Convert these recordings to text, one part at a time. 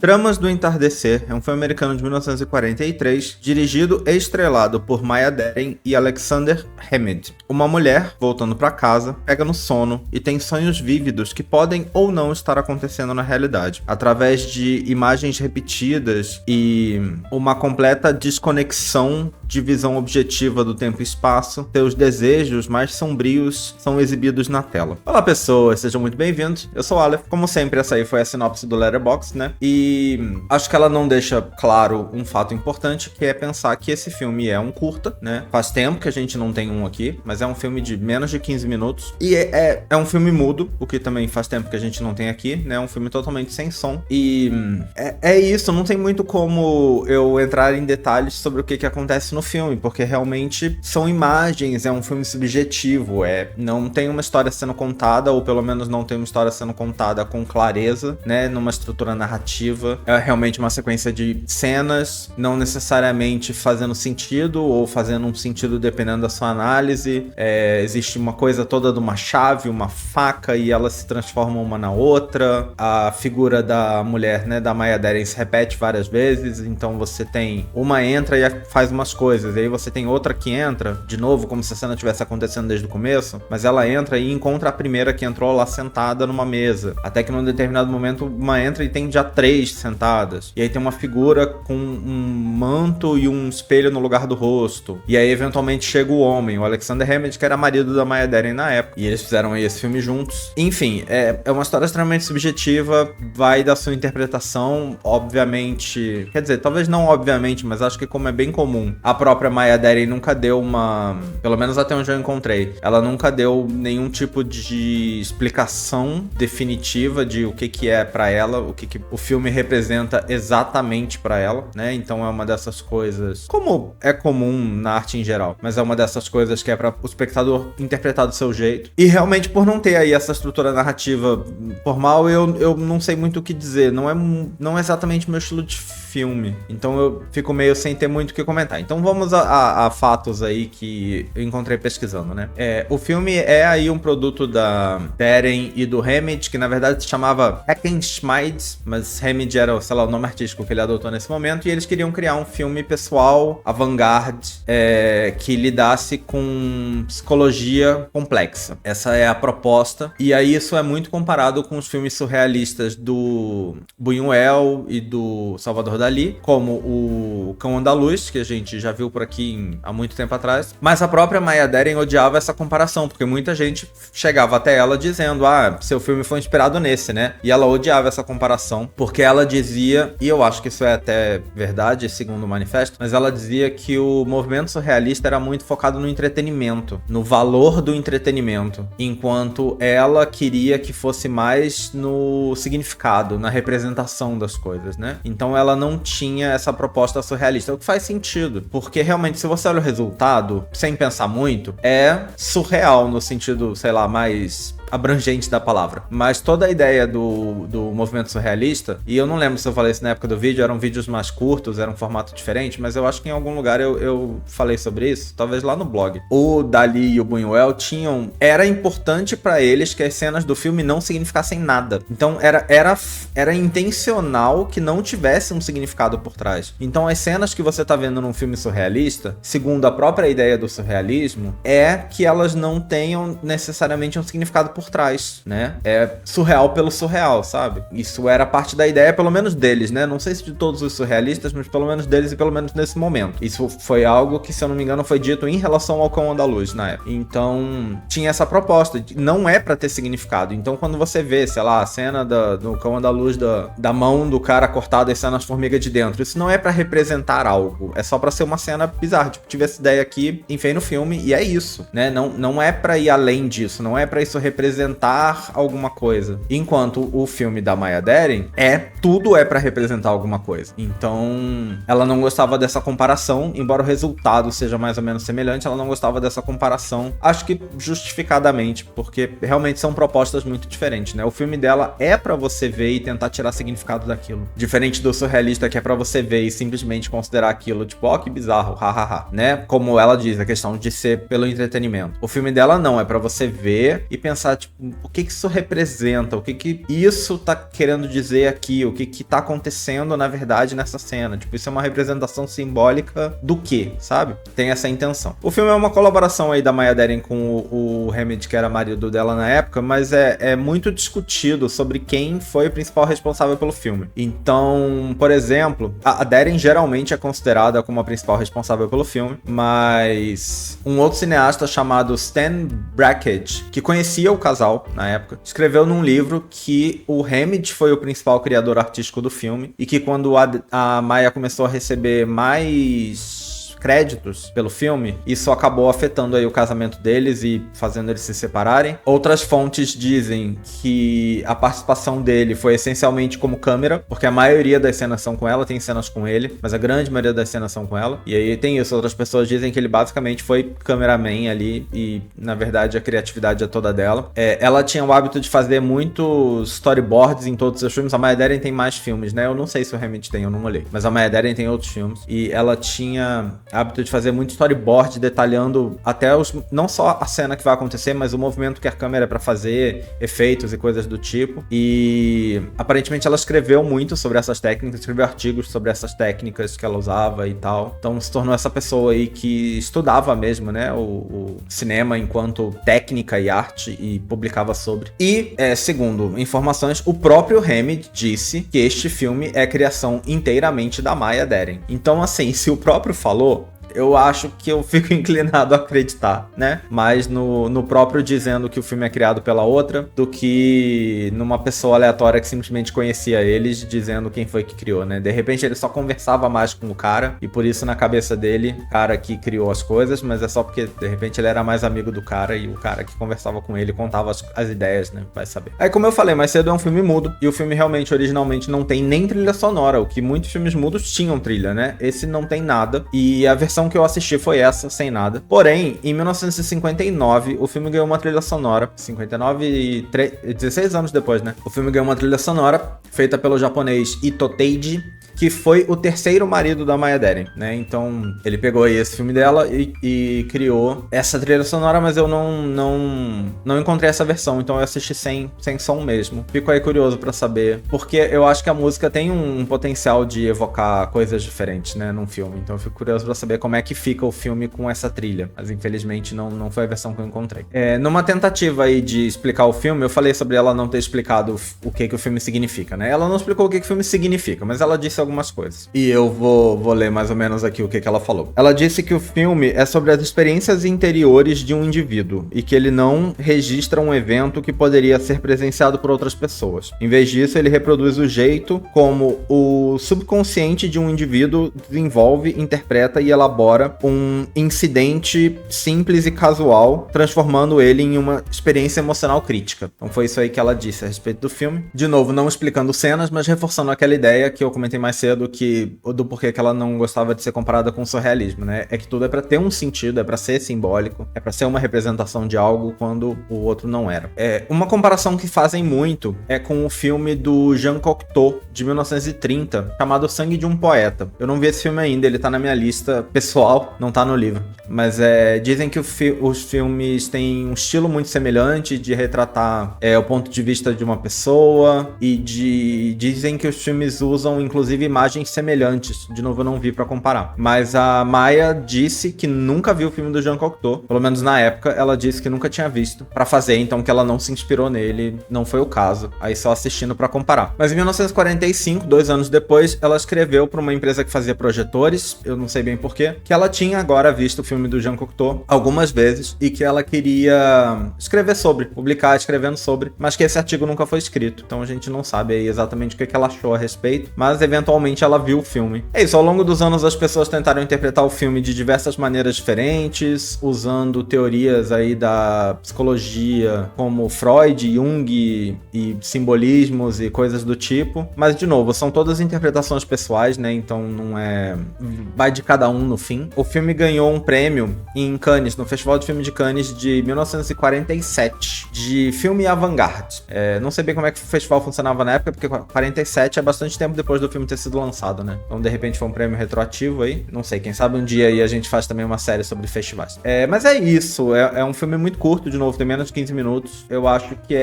Tramas do Entardecer é um filme americano de 1943, dirigido e estrelado por Maya Deren e Alexander Hammond. Uma mulher, voltando para casa, pega no sono e tem sonhos vívidos que podem ou não estar acontecendo na realidade. Através de imagens repetidas e uma completa desconexão de visão objetiva do tempo e espaço, seus desejos mais sombrios são exibidos na tela. Olá pessoas, sejam muito bem-vindos. Eu sou o Aleph. Como sempre, essa aí foi a sinopse do Letterboxd, né? E acho que ela não deixa claro um fato importante, que é pensar que esse filme é um curta, né? Faz tempo que a gente não tem um aqui, mas é um filme de menos de 15 minutos. E é um filme mudo, o que também faz tempo que a gente não tem aqui, né? É um filme totalmente sem som. E é isso, não tem muito como eu entrar em detalhes sobre o que acontece no filme, porque realmente são imagens, é um filme subjetivo, não tem uma história sendo contada, ou pelo menos não tem uma história sendo contada com clareza, né? Numa estrutura narrativa. É realmente uma sequência de cenas, não necessariamente fazendo sentido, ou fazendo um sentido dependendo da sua análise. Existe uma coisa toda de uma chave, uma faca, e elas se transformam uma na outra. A figura da mulher, né, da Maya Deren, se repete várias vezes, então você tem uma entra e faz umas coisas, e aí você tem outra que entra, de novo, como se a cena estivesse acontecendo desde o começo, mas ela entra e encontra a primeira que entrou lá sentada numa mesa, até que num determinado momento uma entra e tem já 3 sentadas, e aí tem uma figura com um manto e um espelho no lugar do rosto, e aí eventualmente chega o homem, o Alexander Hammond, que era marido da Maya Deren na época, e eles fizeram aí esse filme juntos. Enfim, é uma história extremamente subjetiva, vai da sua interpretação, obviamente, quer dizer, talvez não obviamente, mas acho que como é bem comum, a própria Maya Deren nunca deu pelo menos até onde eu encontrei, ela nunca deu nenhum tipo de explicação definitiva de o que é pra ela, o que o filme representa exatamente pra ela, né? Então é uma dessas coisas, como é comum na arte em geral, mas é uma dessas coisas que é pra o espectador interpretar do seu jeito. E realmente, por não ter aí essa estrutura narrativa formal, eu não sei muito o que dizer, não é exatamente meu estilo de filme, então eu fico meio sem ter muito o que comentar. Então vamos a fatos aí que eu encontrei pesquisando, né? O filme é aí um produto da Deren e do Hammond, que na verdade se chamava Hackenschmidt, mas Hammond era, sei lá, o nome artístico que ele adotou nesse momento, e eles queriam criar um filme pessoal, avant-garde, que lidasse com psicologia complexa. Essa é a proposta, e aí isso é muito comparado com os filmes surrealistas do Buñuel e do Salvador Dalí, como o Cão Andaluz, que a gente já viu por aqui há muito tempo atrás. Mas a própria Maya Deren odiava essa comparação, porque muita gente chegava até ela dizendo, seu filme foi inspirado nesse, né? E ela odiava essa comparação, porque ela dizia, e eu acho que isso é até verdade, segundo o manifesto, mas ela dizia que o movimento surrealista era muito focado no entretenimento, no valor do entretenimento, enquanto ela queria que fosse mais no significado, na representação das coisas, né? Então ela não tinha essa proposta surrealista, o que faz sentido, porque realmente se você olha o resultado, sem pensar muito, é surreal no sentido, sei lá, mais abrangente da palavra. Mas toda a ideia do movimento surrealista, e eu não lembro se eu falei isso na época do vídeo, eram vídeos mais curtos, era um formato diferente, mas eu acho que em algum lugar eu falei sobre isso, talvez lá no blog. O Dalí e o Buñuel era importante pra eles que as cenas do filme não significassem nada. Então era intencional que não tivesse um significado por trás. Então as cenas que você tá vendo num filme surrealista, segundo a própria ideia do surrealismo, é que elas não tenham necessariamente um significado por trás, né? É surreal pelo surreal, sabe? Isso era parte da ideia, pelo menos deles, né? Não sei se de todos os surrealistas, mas pelo menos deles e pelo menos nesse momento. Isso foi algo que, se eu não me engano, foi dito em relação ao Cão Andaluz na época. Então, tinha essa proposta. Não é pra ter significado. Então, quando você vê, sei lá, a cena do Cão Andaluz, da mão do cara cortada e saindo as formigas de dentro, isso não é pra representar algo. É só pra ser uma cena bizarra. Tipo, tive essa ideia aqui, enfiei no filme, e é isso, né? Não é pra ir além disso. Não é pra isso representar alguma coisa. Enquanto o filme da Maya Deren tudo é pra representar alguma coisa. Então, ela não gostava dessa comparação, embora o resultado seja mais ou menos semelhante, ela não gostava dessa comparação, acho que justificadamente, porque realmente são propostas muito diferentes, né? O filme dela é pra você ver e tentar tirar significado daquilo. Diferente do surrealista, que é pra você ver e simplesmente considerar aquilo, tipo, que bizarro, hahaha, né? Como ela diz, a questão de ser pelo entretenimento. O filme dela não, é pra você ver e pensar, tipo, o que isso representa, o que isso tá querendo dizer aqui, o que tá acontecendo na verdade nessa cena, tipo, isso é uma representação simbólica do quê, sabe? Tem essa intenção. O filme é uma colaboração aí da Maya Deren com o Hammett, que era marido dela na época, mas é muito discutido sobre quem foi o principal responsável pelo filme. Então, por exemplo, a Deren geralmente é considerada como a principal responsável pelo filme, mas um outro cineasta chamado Stan Brakhage, que conhecia o casal na época, escreveu num livro que o Hammett foi o principal criador artístico do filme e que quando a Maya começou a receber mais créditos pelo filme, isso acabou afetando aí o casamento deles e fazendo eles se separarem. Outras fontes dizem que a participação dele foi essencialmente como câmera, porque a maioria das cenas são com ela, tem cenas com ele, mas a grande maioria das cenas são com ela. E aí tem isso, outras pessoas dizem que ele basicamente foi cameraman ali e, na verdade, a criatividade é toda dela. Ela tinha o hábito de fazer muitos storyboards em todos os seus filmes. A Maya Deren tem mais filmes, né? Eu não sei se o Hammett tem, eu não olhei. Mas a Maya Deren tem outros filmes. E ela tinha hábito de fazer muito storyboard, detalhando até não só a cena que vai acontecer, mas o movimento que a câmera é pra fazer, efeitos e coisas do tipo. E aparentemente ela escreveu muito sobre essas técnicas, escreveu artigos sobre essas técnicas que ela usava e tal. Então se tornou essa pessoa aí que estudava mesmo, né, o cinema enquanto técnica e arte e publicava sobre. E, segundo informações, o próprio Hammett disse que este filme é criação inteiramente da Maya Deren. Então, assim, se o próprio falou, eu acho que eu fico inclinado a acreditar, né? Mais no próprio dizendo que o filme é criado pela outra, do que numa pessoa aleatória que simplesmente conhecia eles, dizendo quem foi que criou, né? De repente ele só conversava mais com o cara, e por isso na cabeça dele, o cara que criou as coisas, mas é só porque de repente ele era mais amigo do cara, e o cara que conversava com ele contava as ideias, né? Vai saber. Aí, como eu falei mais cedo, é um filme mudo, e o filme realmente, originalmente, não tem nem trilha sonora, o que muitos filmes mudos tinham trilha, né? Esse não tem nada, e a versão que eu assisti foi essa, sem nada. Porém, em 1959, o filme ganhou uma trilha sonora. 16 anos depois, né? O filme ganhou uma trilha sonora feita pelo japonês Ito Teiji, que foi o terceiro marido da Maya Deren, né? Então, ele pegou aí esse filme dela e criou essa trilha sonora, mas eu não encontrei essa versão, então eu assisti sem som mesmo. Fico aí curioso pra saber, porque eu acho que a música tem um potencial de evocar coisas diferentes, né, num filme. Então eu fico curioso pra saber como é que fica o filme com essa trilha, mas infelizmente não foi a versão que eu encontrei. Numa tentativa aí de explicar o filme, eu falei sobre ela não ter explicado o que o filme significa, né? Ela não explicou o que o filme significa, mas ela disse algumas coisas. E eu vou ler mais ou menos aqui o que ela falou. Ela disse que o filme é sobre as experiências interiores de um indivíduo e que ele não registra um evento que poderia ser presenciado por outras pessoas. Em vez disso, ele reproduz o jeito como o subconsciente de um indivíduo desenvolve, interpreta e elabora um incidente simples e casual, transformando ele em uma experiência emocional crítica. Então foi isso aí que ela disse a respeito do filme. De novo, não explicando cenas, mas reforçando aquela ideia que eu comentei mais cedo, do porquê que ela não gostava de ser comparada com o surrealismo, né? É que tudo é pra ter um sentido, é pra ser simbólico, é pra ser uma representação de algo quando o outro não era. Uma comparação que fazem muito é com o filme do Jean Cocteau, de 1930, chamado Sangue de um Poeta. Eu não vi esse filme ainda, ele tá na minha lista pessoal, não tá no livro. Mas dizem que os filmes têm um estilo muito semelhante de retratar o ponto de vista de uma pessoa e dizem que os filmes usam inclusive imagens semelhantes. De novo, eu não vi pra comparar. Mas a Maya disse que nunca viu o filme do Jean Cocteau. Pelo menos na época, ela disse que nunca tinha visto pra fazer, então que ela não se inspirou nele. Não foi o caso. Aí só assistindo pra comparar. Mas em 1945, 2 anos depois, ela escreveu pra uma empresa que fazia projetores, eu não sei bem porquê, que ela tinha agora visto o filme do Jean Cocteau algumas vezes e que ela queria escrever sobre, publicar escrevendo sobre, mas que esse artigo nunca foi escrito. Então a gente não sabe aí exatamente o que ela achou a respeito, mas eventualmente ela viu o filme. É isso, ao longo dos anos as pessoas tentaram interpretar o filme de diversas maneiras diferentes, usando teorias aí da psicologia como Freud, Jung e simbolismos e coisas do tipo, mas de novo, são todas interpretações pessoais, né, então não vai de cada um no fim. O filme ganhou um prêmio em Cannes, no Festival de Filme de Cannes de 1947, de filme avant-garde. Não sei bem como é que o festival funcionava na época, porque 47 é bastante tempo depois do filme ter sido lançado, né? Então, de repente, foi um prêmio retroativo aí. Não sei, quem sabe um dia aí a gente faz também uma série sobre festivais. Mas é isso. É um filme muito curto, de novo, tem menos de 15 minutos. Eu acho que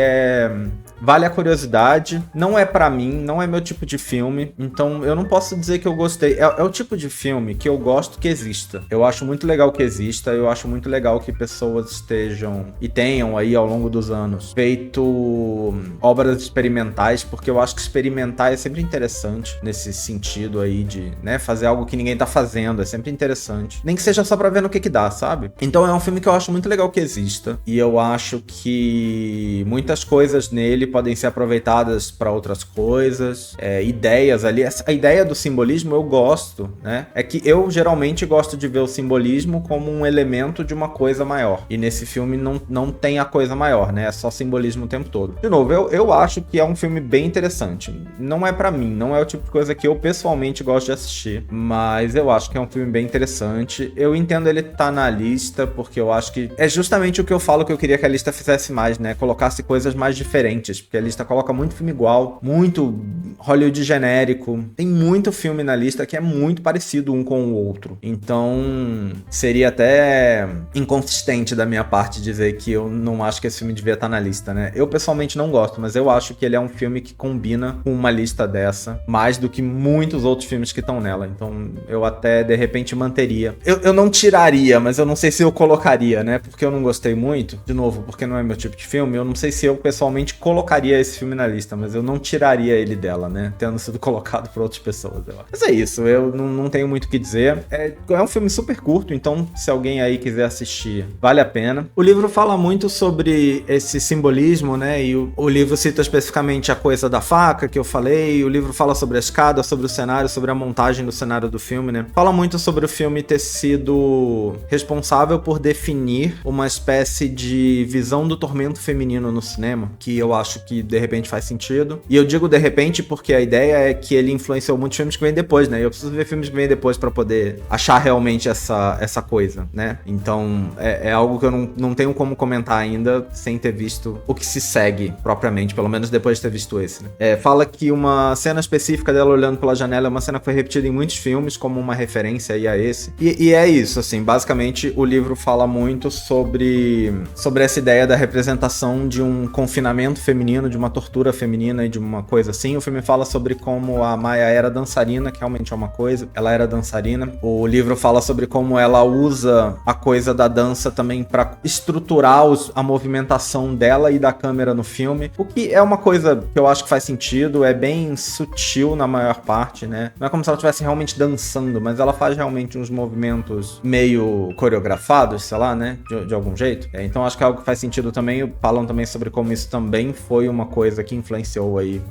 vale a curiosidade. Não é pra mim, não é meu tipo de filme. Então, eu não posso dizer que eu gostei. É o tipo de filme que eu gosto que exista. Eu acho muito legal que exista. Eu acho muito legal que pessoas estejam e tenham aí, ao longo dos anos, feito obras experimentais, porque eu acho que experimentar é sempre interessante nesse sentido aí de, né, fazer algo que ninguém tá fazendo, é sempre interessante. Nem que seja só pra ver no que dá, sabe? Então é um filme que eu acho muito legal que exista, e eu acho que muitas coisas nele podem ser aproveitadas pra outras coisas, ideias ali. A ideia do simbolismo eu gosto, né? É que eu geralmente gosto de ver o simbolismo como um elemento de uma coisa maior, e nesse filme não tem a coisa maior, né? É só simbolismo o tempo todo. De novo, eu acho que é um filme bem interessante. Não é pra mim, não é o tipo de coisa que eu pessoalmente gosto de assistir, mas eu acho que é um filme bem interessante. Eu entendo ele tá na lista, porque eu acho que é justamente o que eu falo que eu queria que a lista fizesse mais, né? Colocasse coisas mais diferentes, porque a lista coloca muito filme igual, muito Hollywood genérico. Tem muito filme na lista que é muito parecido um com o outro. Então, seria até inconsistente da minha parte dizer que eu não acho que esse filme devia estar na lista, né? Eu pessoalmente não gosto, mas eu acho que ele é um filme que combina com uma lista dessa, mais do que muitos outros filmes que estão nela. Então, eu até, de repente, manteria. Eu não tiraria, mas eu não sei se eu colocaria, né? Porque eu não gostei muito. De novo, porque não é meu tipo de filme, eu não sei se eu, pessoalmente, colocaria esse filme na lista, mas eu não tiraria ele dela, né? Tendo sido colocado por outras pessoas, eu acho. Mas é isso, eu não tenho muito o que dizer. É um filme super curto, então, se alguém aí quiser assistir, vale a pena. O livro fala muito sobre esse simbolismo, né? E o livro cita especificamente a coisa da faca que eu falei. O livro fala sobre a escada, sobre o cenário, sobre a montagem do cenário do filme, né? Fala muito sobre o filme ter sido responsável por definir uma espécie de visão do tormento feminino no cinema, que eu acho que de repente faz sentido. E eu digo de repente porque a ideia é que ele influenciou muitos filmes que vêm depois, né? Eu preciso ver filmes que vêm depois pra poder achar realmente essa coisa, né? Então é algo que eu não tenho como comentar ainda sem ter visto o que se segue propriamente, pelo menos depois de ter visto esse, né? Fala que uma cena específica dela olhando pela janela é uma cena que foi repetida em muitos filmes como uma referência aí a esse. E é isso, assim, basicamente o livro fala muito sobre essa ideia da representação de um confinamento feminino, de uma tortura feminina e de uma coisa assim. O filme fala sobre como a Maya era dançarina, que realmente é uma coisa, ela era dançarina. O livro fala sobre como ela usa a coisa da dança também pra estruturar a movimentação dela e da câmera no filme, o que é uma coisa que eu acho que faz sentido, é bem sutil na maior parte, né? Não é como se ela estivesse realmente dançando, mas ela faz realmente uns movimentos meio coreografados, sei lá, né? De algum jeito. Então acho que é algo que faz sentido também. Falam também sobre como isso também foi uma coisa que influenciou aí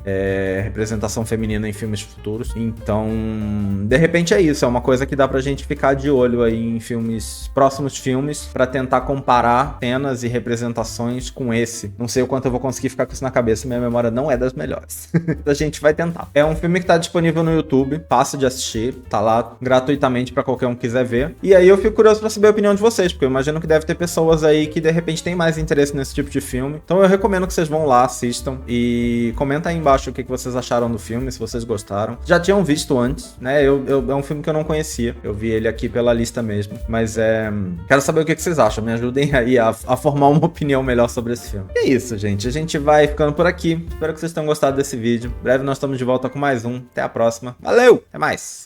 representação feminina em filmes futuros. Então, de repente é isso, é uma coisa que dá pra gente ficar de olho aí em próximos filmes, pra tentar comparar cenas e representações com esse. Não sei o quanto eu vou conseguir ficar com isso na cabeça, minha memória não é das melhores. A gente vai tentar. É um filme que tá disponível no YouTube, fácil de assistir, tá lá gratuitamente pra qualquer um que quiser ver. E aí eu fico curioso pra saber a opinião de vocês, porque eu imagino que deve ter pessoas aí que de repente tem mais interesse nesse tipo de filme. Então eu recomendo que vocês vão lá, assistam e comenta aí embaixo o que vocês acharam do filme, se vocês gostaram. Já tinham visto antes, né? É um filme que eu não conhecia. Eu vi ele aqui pela lista mesmo. Mas quero saber o que vocês acham. Me ajudem aí a formar uma opinião melhor sobre esse filme. E é isso, gente. A gente vai ficando por aqui. Espero que vocês tenham gostado desse vídeo. Em breve nós estamos de volta com mais um. Até a próxima. Valeu! Até mais!